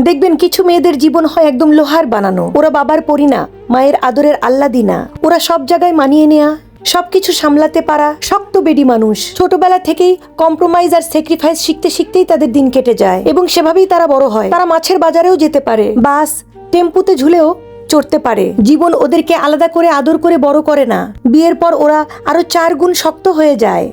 দেখবেন কিছু মেয়েদের জীবন হয় একদম লোহার বানানো। ওরা বাবার পরি না, মায়ের আদরের আল্লাদি না। ওরা সব জায়গায় মানিয়ে নেয়া, সবকিছু সামলাতে পারা শক্ত বেডি মানুষ। ছোটবেলা থেকেই কম্প্রোমাইজ আর স্যাক্রিফাইস শিখতে শিখতেই তাদের দিন কেটে যায় এবং সেভাবেই তারা বড় হয়। তারা মাছের বাজারেও যেতে পারে, বাস টেম্পুতে ঝুলেও চড়তে পারে। জীবন ওদেরকে আলাদা করে আদর করে বড় করে না। বিয়ের পর ওরা আরো 4 গুণ শক্ত হয়ে যায়।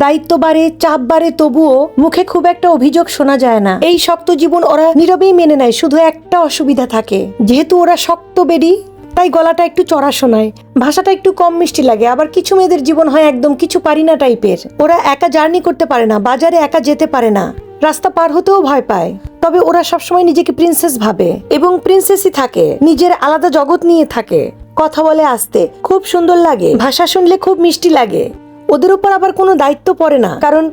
দায়িত্ব বাড়ে, চাপ বাড়ে, তবুও মুখে খুব একটা অভিযোগ শোনা যায় না। এই শক্ত জীবন ওরা নীরবেই মেনে নেয়। শুধু একটা অসুবিধা থাকে, যেহেতু ওরা শক্ত বেডি তাই গলাটা একটু চড়া শোনায়, ভাষাটা একটু কম মিষ্টি লাগে। আবার কিছু মেয়েদের জীবন হয় একদম কিছু পারি না টাইপের। ওরা একা জার্নি করতে পারে না, বাজারে একা যেতে পারে না, রাস্তা পার হতেও ভয় পায়। তবে ওরা সবসময় নিজেকে প্রিন্সেস ভাবে এবং প্রিন্সেসই থাকে, নিজের আলাদা জগৎ নিয়ে থাকে। কথা বলে আস্তে, খুব সুন্দর লাগে, ভাষা শুনলে খুব মিষ্টি লাগে। ওদের উপর আবার কোনো দায়িত্ব পড়ে না, কারণ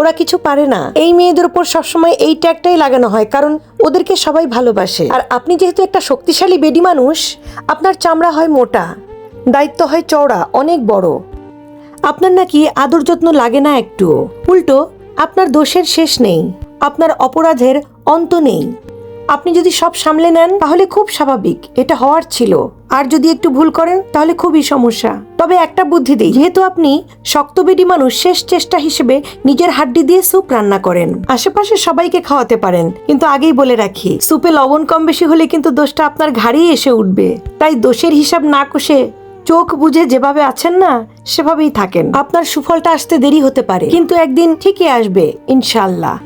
ওরা কিছু পারে না। এই মেয়েদের উপর সবসময় এই ট্যাগটাই লাগানো হয়, কারণ ওদেরকে সবাই ভালোবাসে। আর আপনি যেহেতু একটা শক্তিশালী বেডি মানুষ, আপনার চামড়া হয় মোটা, দায়িত্ব হয় চওড়া, অনেক বড়। আপনার নাকি আদর যত্ন লাগে না একটুও। উল্টো আপনার দোষের শেষ নেই, আপনার অপরাধের অন্ত নেই। আপনি যদি সব সামলে নেন তাহলে খুব স্বাভাবিক, এটা হওয়ার ছিল। আর যদি একটু ভুল করেন তাহলে খুবই সমস্যা। তবে একটা বুদ্ধি দিই, যেহেতু আপনি শক্তবেডি মানুষ, শেষ চেষ্টা হিসেবে নিজের হাড্ডি দিয়ে স্যুপ রান্না করেন। আশেপাশে সবাইকে খাওয়াতে পারেন, কিন্তু আগেই বলে রাখি, স্যুপে লবণ কম বেশি হলে কিন্তু দোষটা আপনার ঘাড়েই এসে উঠবে। তাই দোষের হিসাব না কষে চোখ বুঝে যেভাবে আছেন না সেভাবেই থাকেন। আপনার সুফলটা আসতে দেরি হতে পারে, কিন্তু একদিন ঠিকই আসবে ইনশাআল্লাহ।